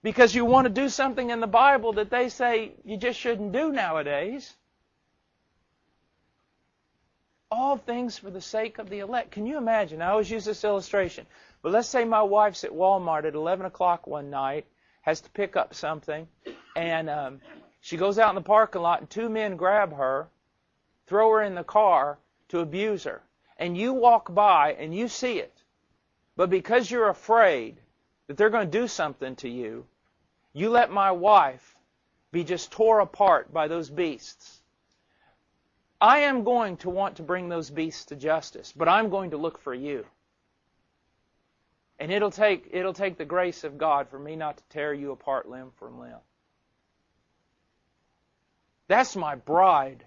because you want to do something in the Bible that they say you just shouldn't do nowadays. All things for the sake of the elect. Can you imagine? I always use this illustration. But let's say my wife's at Walmart at 11 o'clock one night, has to pick up something, and she goes out in the parking lot, and two men grab her, throw her in the car to abuse her. And you walk by, and you see it. But because you're afraid that they're going to do something to you, you let my wife be just tore apart by those beasts. I am going to want to bring those beasts to justice, but I'm going to look for you. And it'll take the grace of God for me not to tear you apart limb from limb. That's my bride.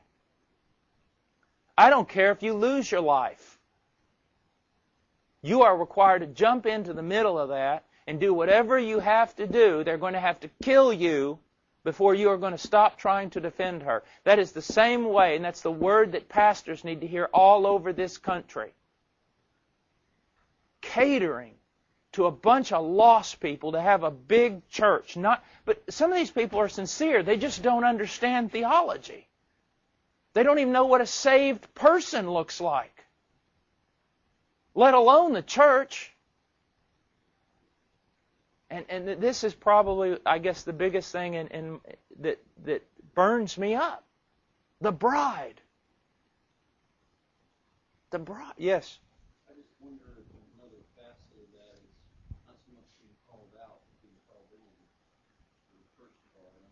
I don't care if you lose your life. You are required to jump into the middle of that and do whatever you have to do. They're going to have to kill you before you are going to stop trying to defend her. That is the same way, and that's the word that pastors need to hear all over this country. Catering to a bunch of lost people to have a big church. But some of these people are sincere. They just don't understand theology. They don't even know what a saved person looks like, let alone the church. And this is probably, I guess, the biggest thing that burns me up. The bride. The bride. Yes. I just wonder if another facet of that is not so much being called out, but being called in. First of all, and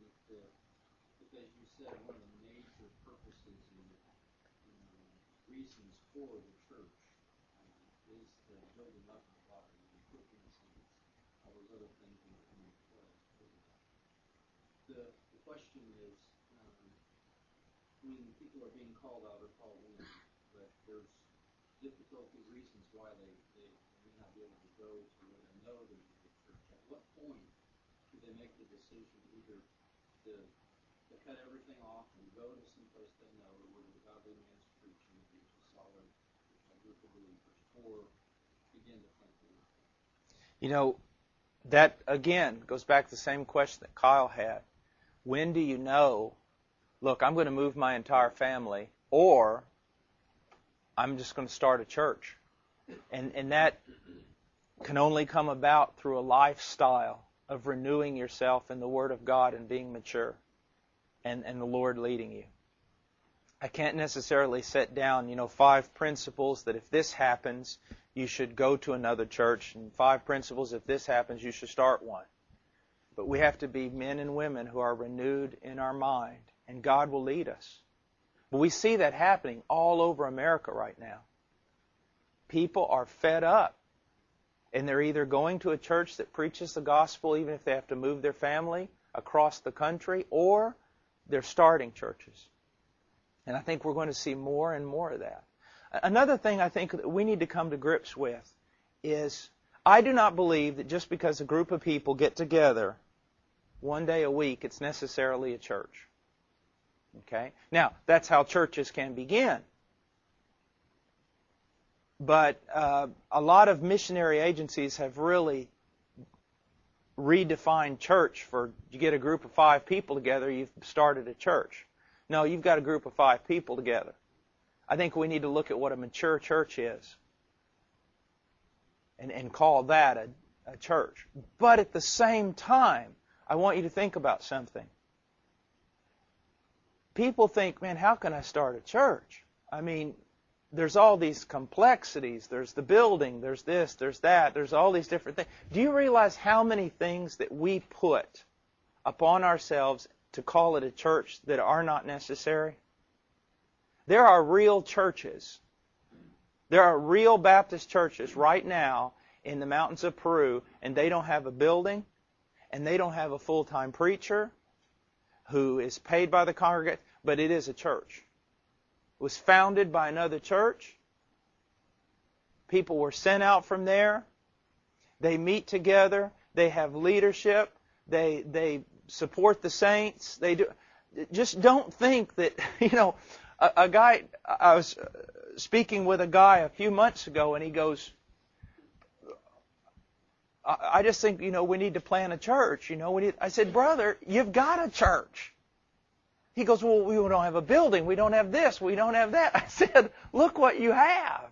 because you said one of the major purposes and reasons for the church is the building up of the body, the equipping saints, all those other things in the play. The question is, when people are being called out or called in, but there's difficulty reasons why they may not be able to go to where they know there's a good church. At what point do they make the decision either to cut everything off and go to some place they know where the godly man's preaching, which is solid, a group of believers, or begin to plant the word? You know, that again goes back to the same question that Kyle had. When do you know, look, I'm going to move my entire family, or I'm just going to start a church? And that can only come about through a lifestyle of renewing yourself in the Word of God and being mature and the Lord leading you. I can't necessarily set down, 5 principles that if this happens, you should go to another church, and 5 principles if this happens, you should start one. But we have to be men and women who are renewed in our mind, and God will lead us. But we see that happening all over America right now. People are fed up, and they're either going to a church that preaches the gospel, even if they have to move their family across the country, or they're starting churches. And I think we're going to see more and more of that. Another thing I think that we need to come to grips with is I do not believe that just because a group of people get together one day a week, it's necessarily a church. Okay? Now, that's how churches can begin. But a lot of missionary agencies have really redefined church for, you get a group of 5 people together, you've started a church. No, you've got a group of 5 people together. I think we need to look at what a mature church is and call that a church. But at the same time, I want you to think about something. People think, man, how can I start a church? I mean, there's all these complexities. There's the building, there's this, there's that, there's all these different things. Do you realize how many things that we put upon ourselves to call it a church that are not necessary? There are real churches. There are real Baptist churches right now in the mountains of Peru, and they don't have a building, and they don't have a full-time preacher who is paid by the congregation, but it is a church. It was founded by another church. People were sent out from there. They meet together. They have leadership. They support the saints. They do. Just don't think that, a guy, I was speaking with a guy a few months ago, and he goes, I just think, we need to plant a church. I said, brother, you've got a church. He goes, well, we don't have a building. We don't have this. We don't have that. I said, look what you have.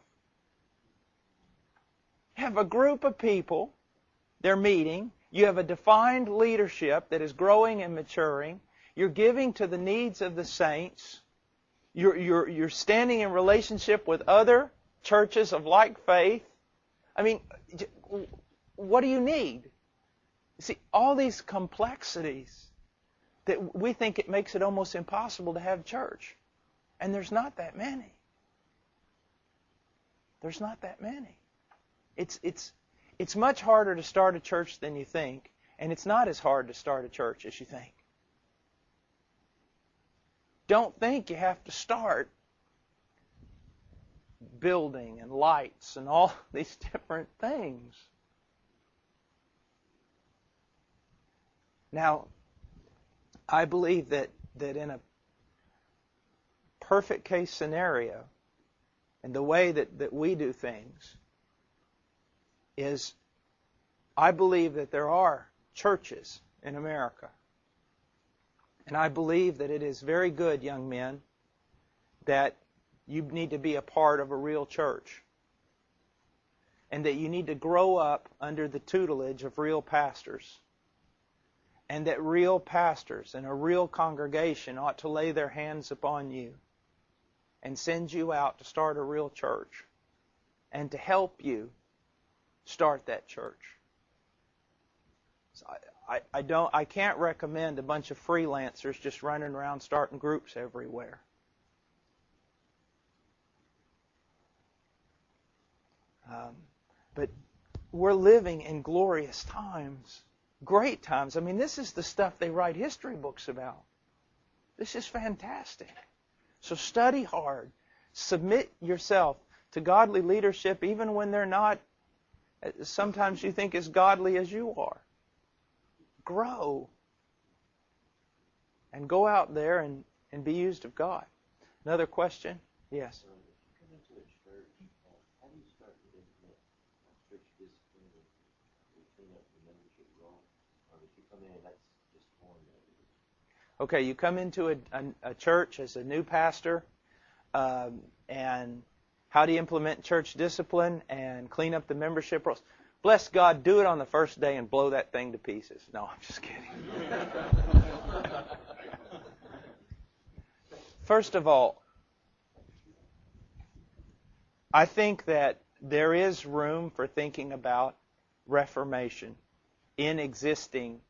You have a group of people. They're meeting. You have a defined leadership that is growing and maturing. You're giving to the needs of the saints. You're standing in relationship with other churches of like faith. I mean, what do you need? See, all these complexities that we think it makes it almost impossible to have church. And there's not that many. There's not that many. It's much harder to start a church than you think, and it's not as hard to start a church as you think. Don't think you have to start building and lights and all these different things. Now, I believe that in a perfect case scenario, and the way that we do things, is I believe that there are churches in America. And I believe that it is very good, young men, that you need to be a part of a real church. And that you need to grow up under the tutelage of real pastors. And that real pastors and a real congregation ought to lay their hands upon you and send you out to start a real church and to help you start that church. So I can't recommend a bunch of freelancers just running around starting groups everywhere. But we're living in glorious times, great times. I mean, this is the stuff they write history books about. This is fantastic. So study hard. Submit yourself to godly leadership even when they're not, sometimes you think, as godly as you are. Grow. And go out there and be used of God. Another question? Yes. If you come into a church, how do you start to implement church discipline and clean up the membership roll? Or if you come in and that's just formed? Okay, you come into a church as a new pastor, and how do you implement church discipline and clean up the membership rolls? Bless God, do it on the first day and blow that thing to pieces. No, I'm just kidding. First of all, I think that there is room for thinking about reformation in existing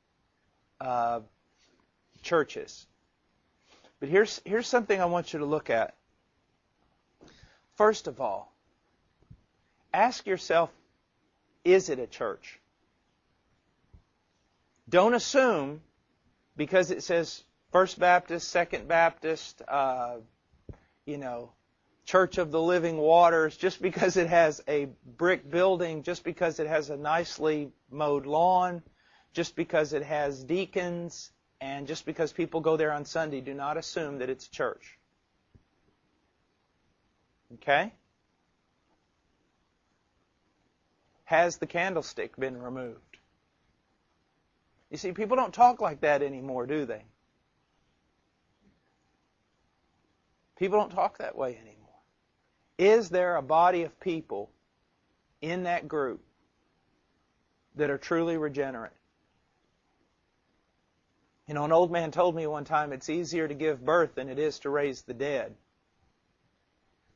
churches. But here's something I want you to look at. First of all, ask yourself, is it a church? Don't assume because it says First Baptist, Second Baptist, Church of the Living Waters, just because it has a brick building, just because it has a nicely mowed lawn, just because it has deacons, and just because people go there on Sunday, do not assume that it's a church. Okay? Has the candlestick been removed? You see, people don't talk like that anymore, do they? People don't talk that way anymore. Is there a body of people in that group that are truly regenerate? An old man told me one time it's easier to give birth than it is to raise the dead.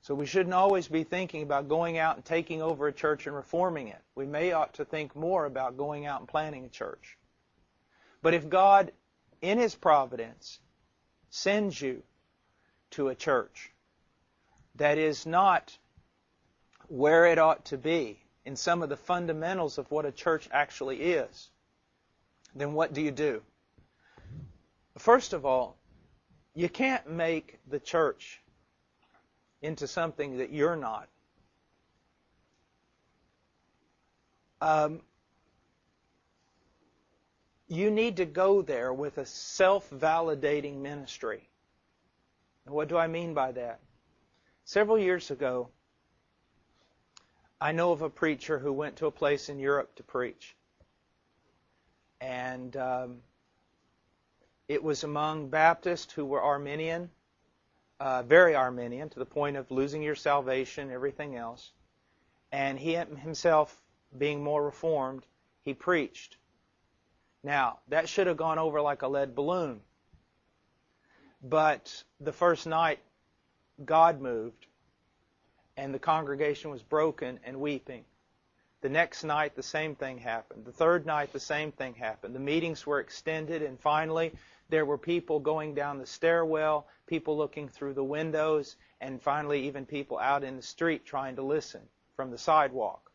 So we shouldn't always be thinking about going out and taking over a church and reforming it. We may ought to think more about going out and planting a church. But if God, in His providence, sends you to a church that is not where it ought to be in some of the fundamentals of what a church actually is, then what do? First of all, you can't make the church into something that you're not. You need to go there with a self-validating ministry. And what do I mean by that? Several years ago, I know of a preacher who went to a place in Europe to preach. And it was among Baptists who were Arminian, very Arminian, to the point of losing your salvation, everything else. And he himself, being more Reformed, he preached. Now, that should have gone over like a lead balloon. But the first night, God moved, and the congregation was broken and weeping. The next night, the same thing happened. The third night, the same thing happened. The meetings were extended, and finally, there were people going down the stairwell, people looking through the windows, and finally, even people out in the street trying to listen from the sidewalk.